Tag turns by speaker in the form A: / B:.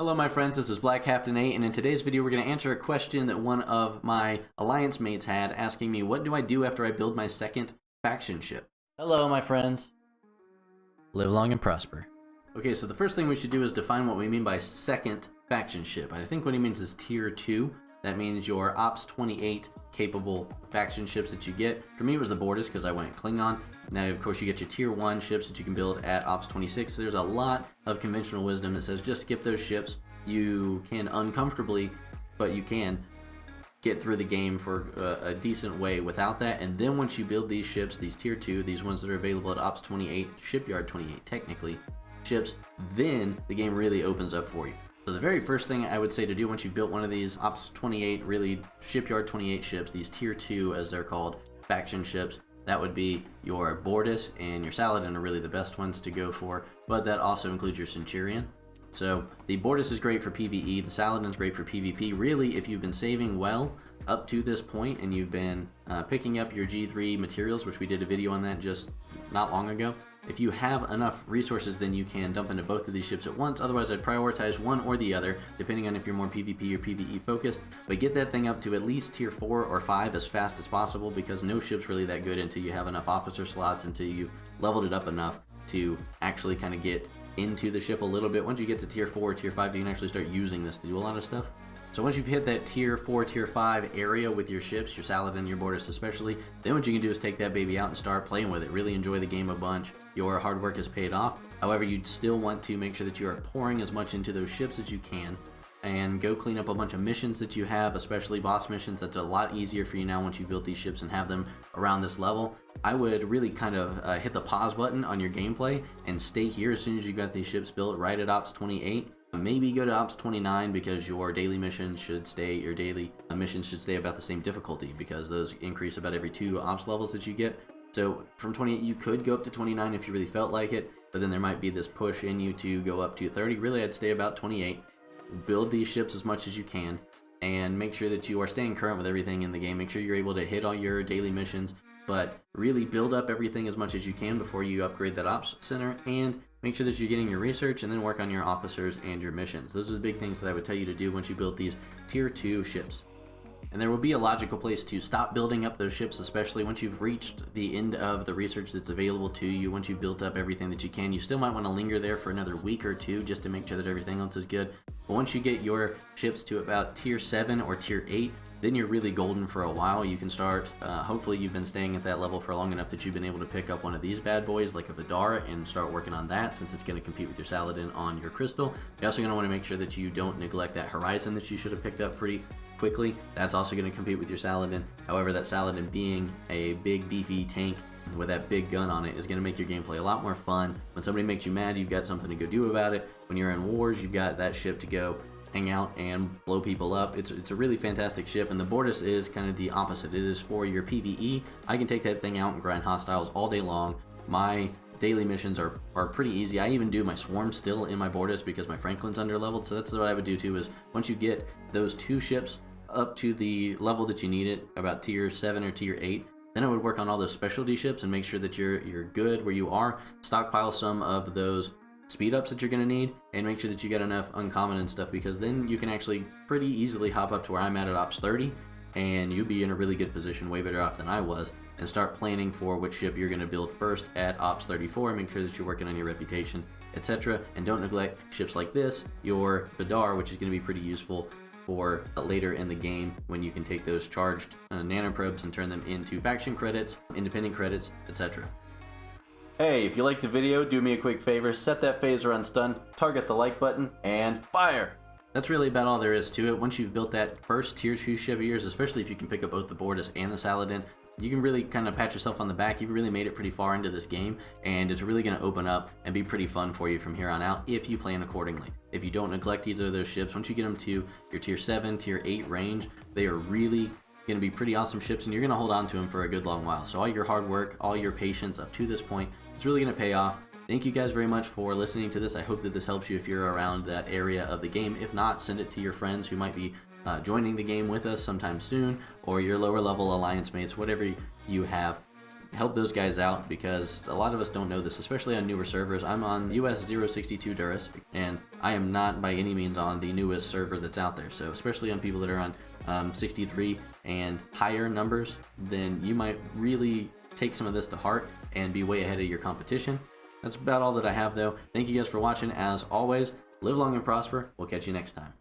A: Hello my friends, this is 𝗂𝗵𝘁𝗵𝘁, and in today's video we're going to answer a question that one of my alliance mates had, asking me what do I do after I build my second faction ship. Hello my friends. Live long and prosper. Okay, so the first thing we should do is define what we mean by second faction ship. I think what he means is tier 2. That means your Ops 28 capable faction ships that you get. For me it was the BORTAS because I went Klingon. Now of course you get your tier 1 ships that you can build at Ops 26. There's a lot of conventional wisdom that says just skip those ships. You can uncomfortably, but you can get through the game for a decent way without that. And then once you build these ships, these tier 2, these ones that are available at Ops 28, Shipyard 28 technically, ships, then the game really opens up for you. So the very first thing I would say to do once you've built one of these Ops 28, really Shipyard 28 ships, these tier 2 as they're called, faction ships, that would be your BORTAS and your SALADIN are really the best ones to go for, but that also includes your CENTURION. So the BORTAS is great for PvE, the SALADIN is great for PvP. Really, if you've been saving well up to this point and you've been picking up your G3 materials, which we did a video on that just not long ago, if you have enough resources, then you can dump into both of these ships at once. Otherwise, I'd prioritize one or the other, depending on if you're more PvP or PvE focused. But get that thing up to at least tier 4 or 5 as fast as possible, because no ship's really that good until you have enough officer slots, until you've leveled it up enough to actually kind of get into the ship a little bit. Once you get to tier 4 or tier 5, you can actually start using this to do a lot of stuff. So once you've hit that tier 4, tier 5 area with your ships, your SALADIN, your BORTAS especially, then what you can do is take that baby out and start playing with it. Really enjoy the game a bunch. Your hard work is paid off. However, you'd still want to make sure that you are pouring as much into those ships as you can, and go clean up a bunch of missions that you have, especially boss missions. That's a lot easier for you now once you've built these ships and have them around this level. I would really kind of hit the pause button on your gameplay and stay here as soon as you got these ships built right at Ops 28. Maybe go to Ops 29 because your daily missions should stay, about the same difficulty, because those increase about every 2 Ops levels that you get. So from 28 you could go up to 29 if you really felt like it, but then there might be this push in you to go up to 30. Really, I'd stay about 28. Build these ships as much as you can, and make sure that you are staying current with everything in the game. Make sure you're able to hit all your daily missions, but really build up everything as much as you can before you upgrade that ops center, and make sure that you're getting your research, and then work on your officers and your missions. Those are the big things that I would tell you to do once you build these tier 2 ships. And there will be a logical place to stop building up those ships, especially once you've reached the end of the research that's available to you. Once you've built up everything that you can, you still might want to linger there for another week or 2 just to make sure that everything else is good. But once you get your ships to about tier 7 or tier 8, then you're really golden for a while. You can start, hopefully you've been staying at that level for long enough that you've been able to pick up one of these bad boys like a 𝗂𝗂𝗏 and start working on that, since it's going to compete with your SALADIN on your crystal. You're also going to want to make sure that you don't neglect that Horizon that you should have picked up pretty quickly. That's also going to compete with your SALADIN. However, that SALADIN being a big beefy tank with that big gun on it is going to make your gameplay a lot more fun. When somebody makes you mad, you've got something to go do about it. When you're in wars, you've got that ship to go hang out and blow people up. It's a really fantastic ship, and the BORTAS is kind of the opposite. It is for your PvE. I can take that thing out and grind hostiles all day long. My daily missions are pretty easy. I even do my swarm still in my BORTAS because my Franklin's under leveled. So that's what I would do too, is once you get those 2 ships up to the level that you need it, about tier 7 or tier 8, then I would work on all those specialty ships and make sure that you're good where you are. Stockpile some of those speed ups that you're going to need, and make sure that you got enough uncommon and stuff, because then you can actually pretty easily hop up to where I'm at Ops 30, and you'll be in a really good position, way better off than I was, and start planning for which ship you're going to build first at Ops 34. Make sure that you're working on your reputation, etc. And don't neglect ships like this, your 𝗂𝗂𝗏, which is going to be pretty useful for later in the game when you can take those charged nanoprobes and turn them into faction credits, independent credits, etc. Hey, if you liked the video, do me a quick favor, set that phaser on stun, target the like button, and fire! That's really about all there is to it. Once you've built that first tier 2 ship of yours, especially if you can pick up both the BORTAS and the SALADIN, you can really kind of pat yourself on the back. You've really made it pretty far into this game, and it's really going to open up and be pretty fun for you from here on out if you plan accordingly. If you don't neglect either of those ships, once you get them to your tier 7, tier 8 range, they are really going to be pretty awesome ships, and you're going to hold on to them for a good long while. So all your hard work, all your patience up to this point, it's really going to pay off. Thank you guys very much for listening to this. I hope that this helps you if you're around that area of the game. If not, send it to your friends who might be joining the game with us sometime soon, or your lower level alliance mates, whatever you have. help those guys out, because a lot of us don't know this, especially on newer servers. I'm on US 062 Duris, and I am not by any means on the newest server that's out there. So especially on people that are on 63 and higher numbers, then you might really take some of this to heart and be way ahead of your competition. That's about all that I have though. Thank you guys for watching. As always, live long and prosper. We'll catch you next time.